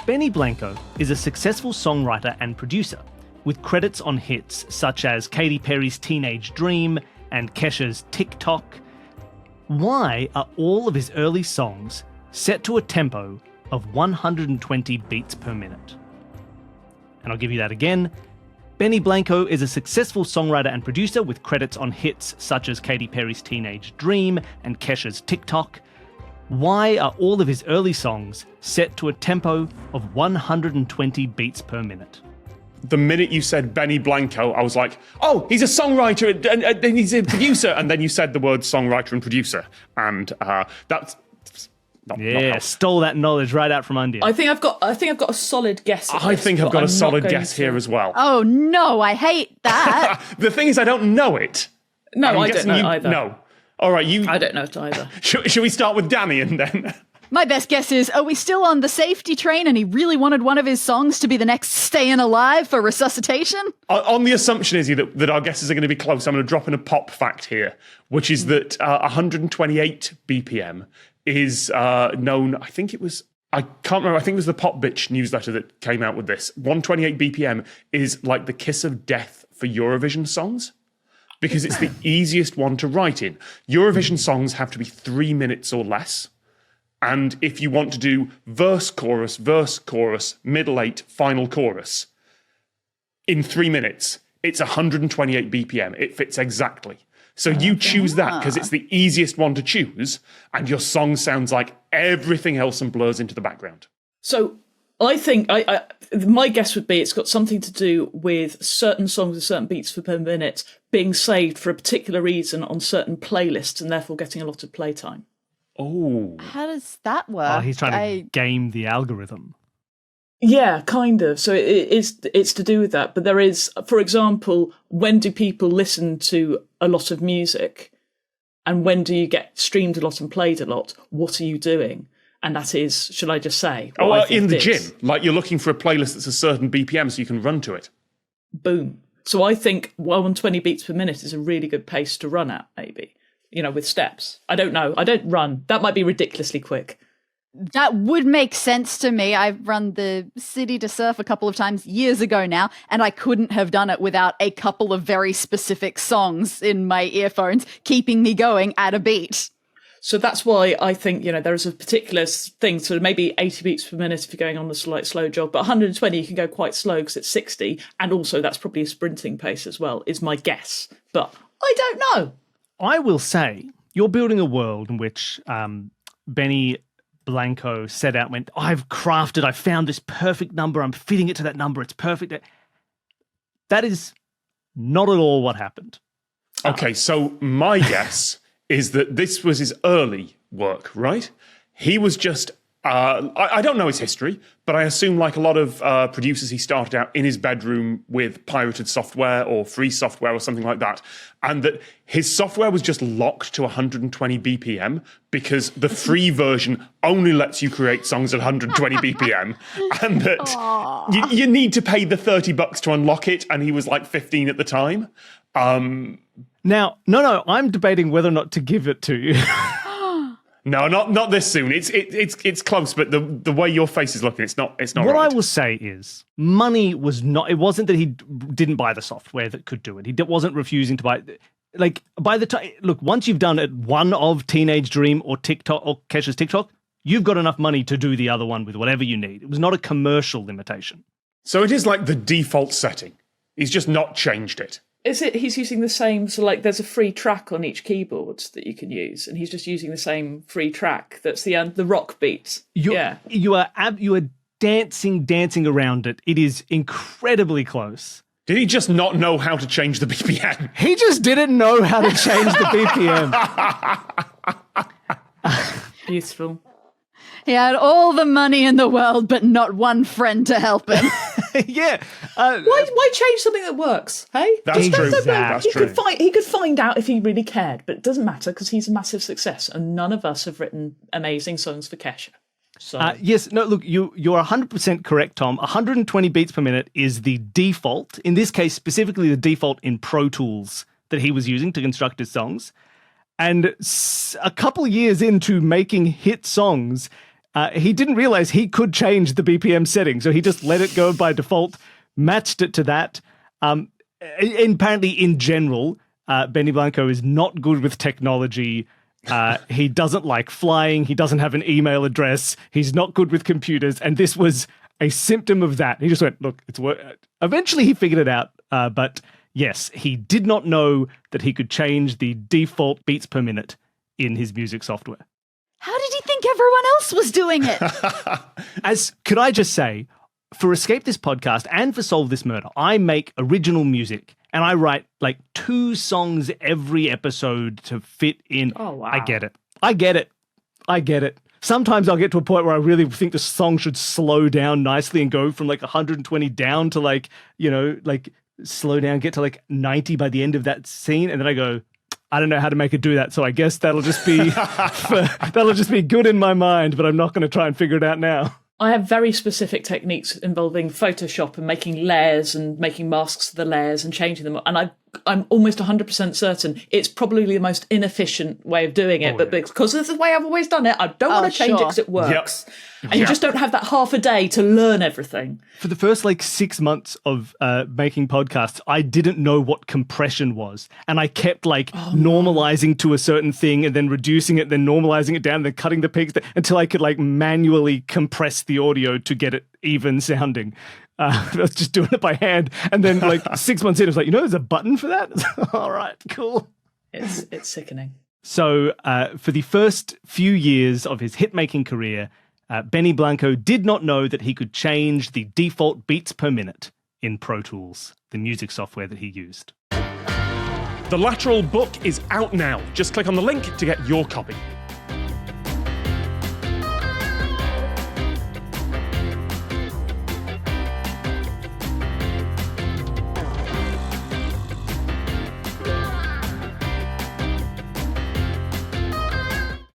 Benny Blanco is a successful songwriter and producer, with credits on hits such as Katy Perry's Teenage Dream and Kesha's TikTok. Why are all of his early songs set to a tempo of 120 beats per minute? And I'll give you that again. Benny Blanco is a successful songwriter and producer with credits on hits such as Katy Perry's Teenage Dream and Kesha's TikTok. Why are all of his early songs set to a tempo of 120 beats per minute? The minute you said Benny Blanco, I was like, oh, he's a songwriter and he's a producer. And then you said the word songwriter and producer. And that's not stole that knowledge right out from under you. I think I've got a solid guess. I think I've got a solid guess here as well. Oh no, I hate that. The thing is, I don't know it. No, I don't know either. No. All right, I don't know it either. Should we start with Dani and then? My best guess is, are we still on the safety train and he really wanted one of his songs to be the next Staying Alive for Resuscitation? On the assumption, Izzy, that our guesses are going to be close, I'm going to drop in a pop fact here, which is that 128 BPM is known, I can't remember, I think it was the Pop Bitch newsletter that came out with this. 128 BPM is like the kiss of death for Eurovision songs, because it's the easiest one to write in. Eurovision songs have to be 3 minutes or less. And if you want to do verse, chorus, middle eight, final chorus, in 3 minutes, it's 128 BPM. It fits exactly. So you choose that because it's the easiest one to choose, and your song sounds like everything else and blurs into the background. So I think my guess would be it's got something to do with certain songs with certain beats per minute being saved for a particular reason on certain playlists and therefore getting a lot of playtime. Oh. How does that work? Oh, he's trying to game the algorithm. Yeah, kind of. So it's to do with that. But there is, for example, when do people listen to a lot of music? And when do you get streamed a lot and played a lot? What are you doing? And that is, should I just say? In the gym. Like you're looking for a playlist that's a certain BPM so you can run to it. Boom. So I think 120 beats per minute is a really good pace to run at, maybe. With steps. I don't know. I don't run. That might be ridiculously quick. That would make sense to me. I've run the City to Surf a couple of times years ago now, and I couldn't have done it without a couple of very specific songs in my earphones keeping me going at a beat. So that's why I think, there is a particular thing, so maybe 80 beats per minute if you're going on the slow jog, but 120 you can go quite slow because it's 60, and also that's probably a sprinting pace as well, is my guess. But I don't know. I will say, you're building a world in which Benny Blanco set out and went, I found this perfect number, I'm fitting it to that number, it's perfect. That is not at all what happened. Okay, so my guess is that this was his early work, right? He was just, I don't know his history, but I assume like a lot of producers, he started out in his bedroom with pirated software or free software or something like that. And that his software was just locked to 120 BPM because the free version only lets you create songs at 120 BPM. And that you need to pay the $30 to unlock it. And he was like 15 at the time. Now, no, I'm debating whether or not to give it to you. No, not this soon. It's close, but the way your face is looking, it's not What right. I will say is, money was not. It wasn't that he didn't buy the software that could do it. He wasn't refusing to buy. Like by the time, look, once you've done it, one of Teenage Dream or TikTok or Kesha's TikTok, you've got enough money to do the other one with whatever you need. It was not a commercial limitation. So it is like the default setting. He's just not changed it. Is it he's using the same, so like there's a free track on each keyboard that you can use, and he's just using the same free track that's the rock beat. You are dancing around it. It is incredibly close. Did he just not know how to change the BPM? He just didn't know how to change the BPM. Beautiful. He had all the money in the world, but not one friend to help him. Yeah. Why change something that works? Hey, That's true. That's true. He could find out if he really cared, but it doesn't matter because he's a massive success, and none of us have written amazing songs for Kesha. So yes, no. Look, you're 100% correct, Tom. 120 beats per minute is the default. In this case, specifically the default in Pro Tools that he was using to construct his songs. And a couple years into making hit songs, he didn't realize he could change the BPM setting, so he just let it go by default, matched it to that. And apparently, in general, Benny Blanco is not good with technology. He doesn't like flying. He doesn't have an email address. He's not good with computers. And this was a symptom of that. He just went, look, it's work. Eventually, he figured it out. But yes, he did not know that he could change the default beats per minute in his music software. How did he think everyone else was doing it? Could I just say, for Escape This Podcast and for Solve This Murder, I make original music and I write like 2 songs every episode to fit in. Oh, wow. I get it. Sometimes I'll get to a point where I really think the song should slow down nicely and go from like 120 down to like, slow down, get to like 90 by the end of that scene. And then I go, I don't know how to make it do that. So I guess that'll just be good in my mind, but I'm not going to try and figure it out now. I have very specific techniques involving Photoshop and making layers and making masks to the layers and changing them. And I'm almost 100% certain it's probably the most inefficient way of doing it. But because it's the way I've always done it, I don't want to change it because it works. Yep. And you just don't have that half a day to learn everything. For the first 6 months of making podcasts, I didn't know what compression was. And I kept normalizing to a certain thing and then reducing it, then normalizing it down, and then cutting the peaks until I could manually compress the audio to get it even sounding. I was just doing it by hand. And then 6 months in, I was there's a button for that? All right, cool. It's sickening. So for the first few years of his hit-making career, Benny Blanco did not know that he could change the default beats per minute in Pro Tools, the music software that he used. The Lateral book is out now. Just click on the link to get your copy.